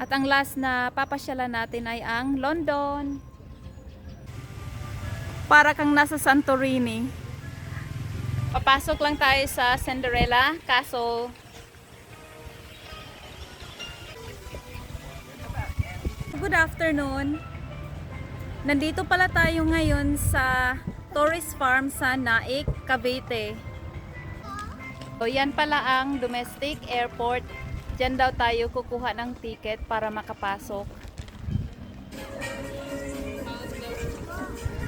At ang last na papasyalan natin ay ang London. Para kang nasa Santorini. Papasok lang tayo sa Cinderella Castle. Good afternoon. Nandito pala tayo ngayon sa tourist farm sa Naik, Cavite. So, yan pala ang domestic airport. Diyan daw tayo kukuha ng ticket para makapasok.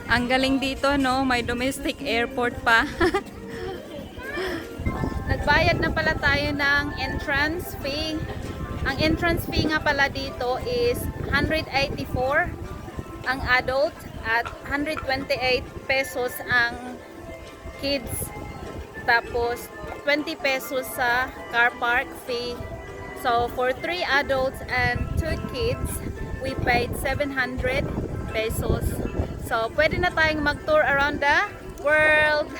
Ang galing dito, no? May domestic airport pa. Nagbayad na pala tayo ng entrance fee. Ang entrance fee nga pala dito is 184 ang adult at 128 pesos ang kids. Tapos 20 pesos sa car park fee. So for 3 adults and 2 kids, we paid 700 pesos. So pwede na tayong mag-tour around the world.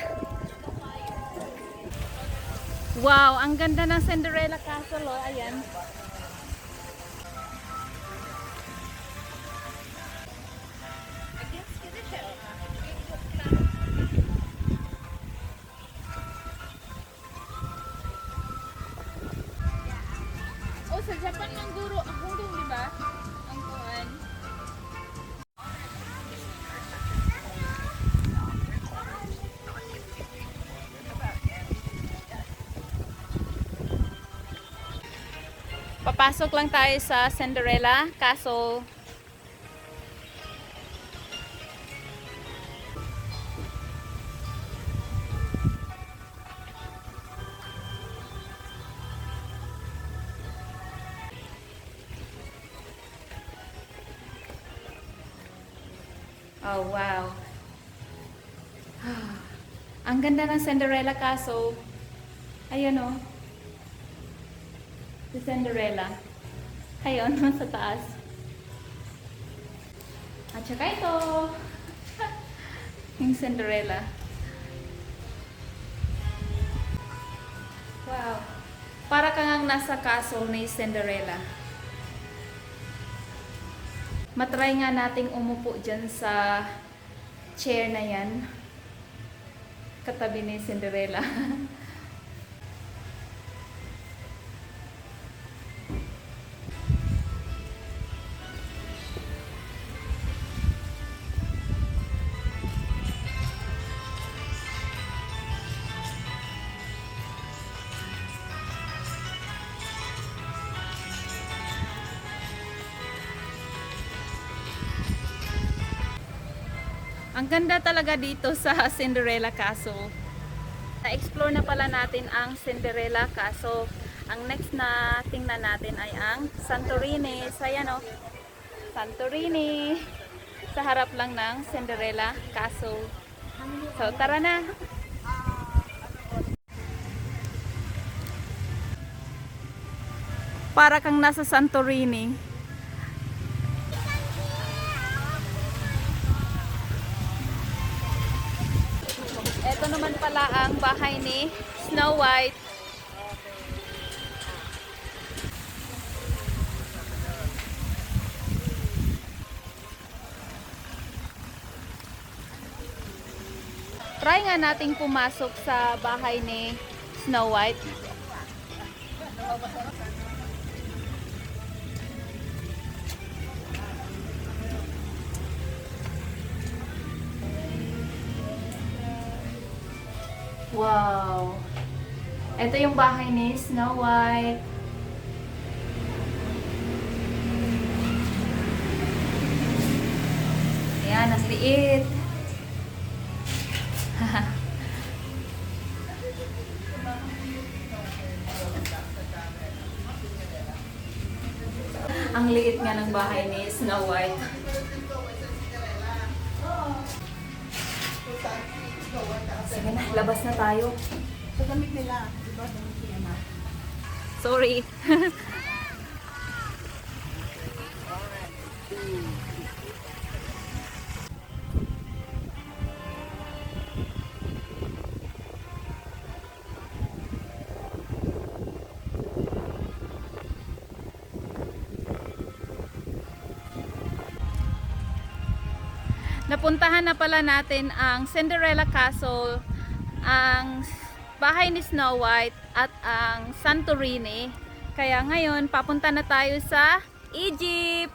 Wow, ang ganda ng Cinderella Castle, oh. Ayan. Oh, sa Japan ng guro, hungdong, di ba? Ang kuan. Papasok lang tayo sa Cinderella Castle. Oh, wow. Ang ganda ng Cinderella Castle. Ayun, oh. Si Cinderella. Ayun, sa taas. At saka ito. Yung Cinderella. Wow. Para kang ang nasa castle ni Cinderella. Matry nga nating umupo dyan sa chair na yan. Katabi ni Cinderella. Ang ganda talaga dito sa Cinderella Castle. Na-explore na pala natin ang Cinderella Castle. Ang next na tingnan natin ay ang Santorini. So, ayan, oh. Santorini. Sa harap lang ng Cinderella Castle. So, tara na. Para kang nasa Santorini. Ito naman pala ang bahay ni Snow White. Try nga nating pumasok sa bahay ni Snow White. Wow! Ito yung bahay ni Snow White. Ayan, ang liit. Ang liit nga ng bahay ni Snow White. Sige na, labas na tayo. Sa damit nila, di ba? Damit nila. Sorry. napuntahan na pala natin ang Cinderella Castle, ang bahay ni Snow White at ang Santorini. Kaya ngayon papunta na tayo sa Egypt.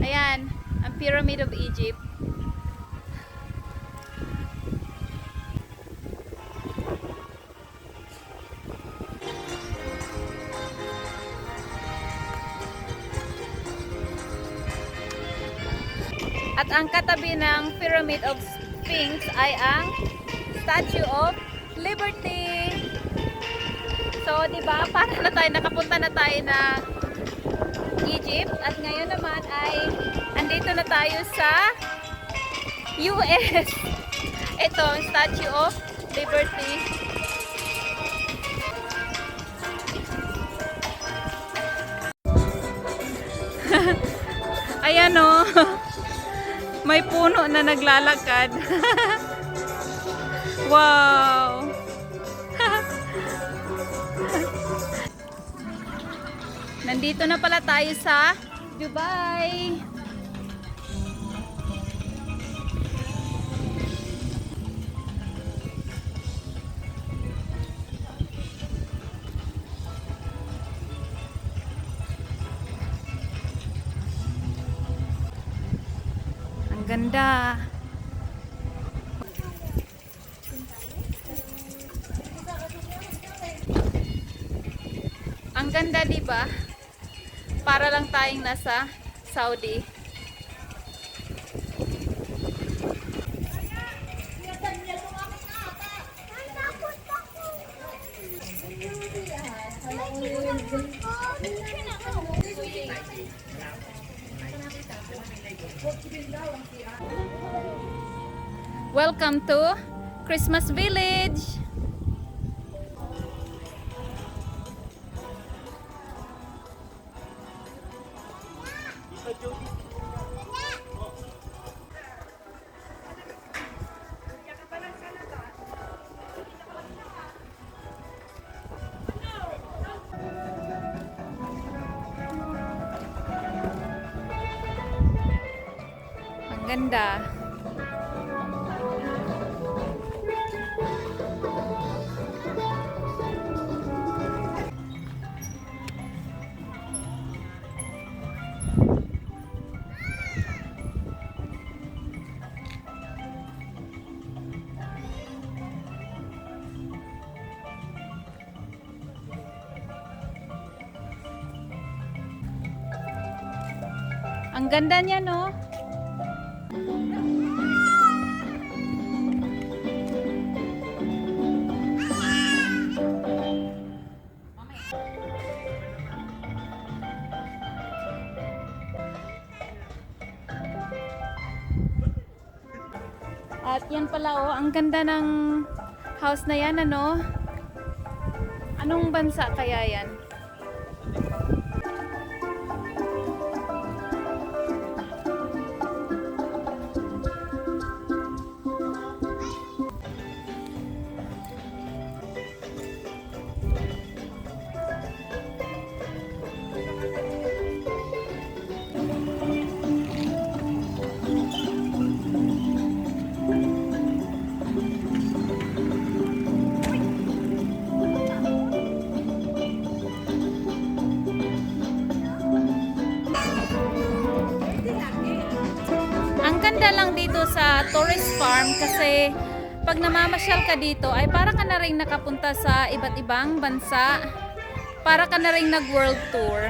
Ayan, ang Pyramid of Egypt. At ang katabi ng Pyramid of Sphinx ay ang Statue of Liberty. So, di ba, para na tayo, nakapunta na tayo ng Egypt. At ngayon naman ay andito na tayo sa US. Ito, ang Statue of Liberty. Ayan o. May puno na naglalakad. Wow! Nandito na pala tayo sa Dubai. Ang ganda. Ang ganda, 'di ba? Para lang tayong nasa Saudi. Welcome to Christmas Village. Ang ganda. Ang ganda niya, no? At yan pala, oh, ang ganda ng house na yan, ano? Anong bansa kaya yan? Ang ganda lang dito sa tourist farm kasi pag namamasyal ka dito ay para ka na rin nakapunta sa iba't ibang bansa. Para ka na rin nag-world tour.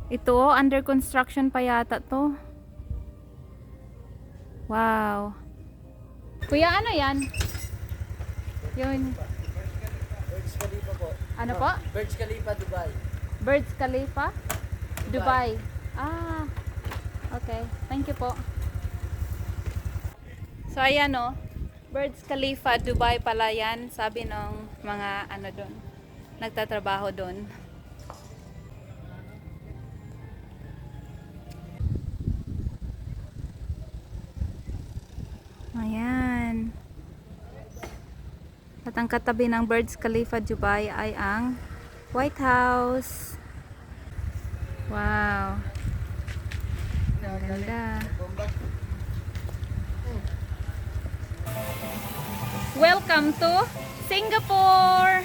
Ito, under construction pa yata to. Wow. Kuya, ano yan? Yun. Burj Khalifa po. Ano po? Burj Khalifa, Dubai. Burj Khalifa? Dubai. Ah, okay. Thank you po. So, ayan o. Burj Khalifa, Dubai pala yan. Sabi ng mga ano doon. Nagtatrabaho doon. Ayan. At ang katabi ng Burj Khalifa Dubai ay ang White House. Wow. Ang ganda. Welcome to Singapore!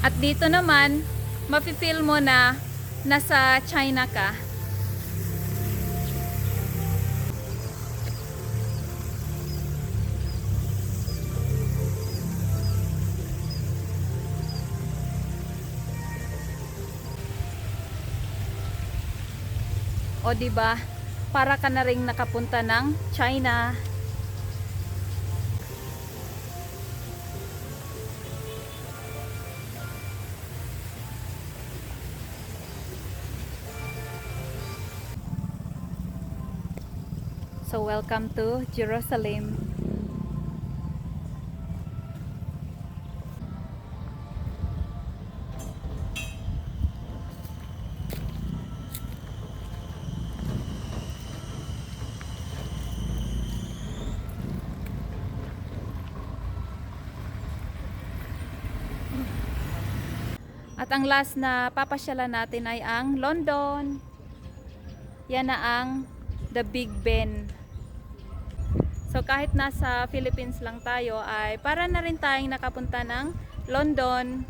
At dito naman, mafe-feel mo na nasa China ka. O di ba? Para ka na ring nakapunta ng China. So welcome to Jerusalem. At ang last na papasyalan natin ay ang London. Yan na ang The Big Ben. So kahit nasa Philippines lang tayo ay para na rin tayong nakapunta ng London.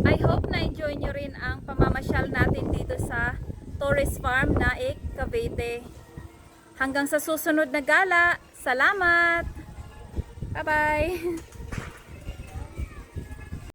I hope na-enjoy nyo rin ang pamamasyal natin dito sa tourist farm na Cavite. Hanggang sa susunod na gala, salamat! Bye-bye!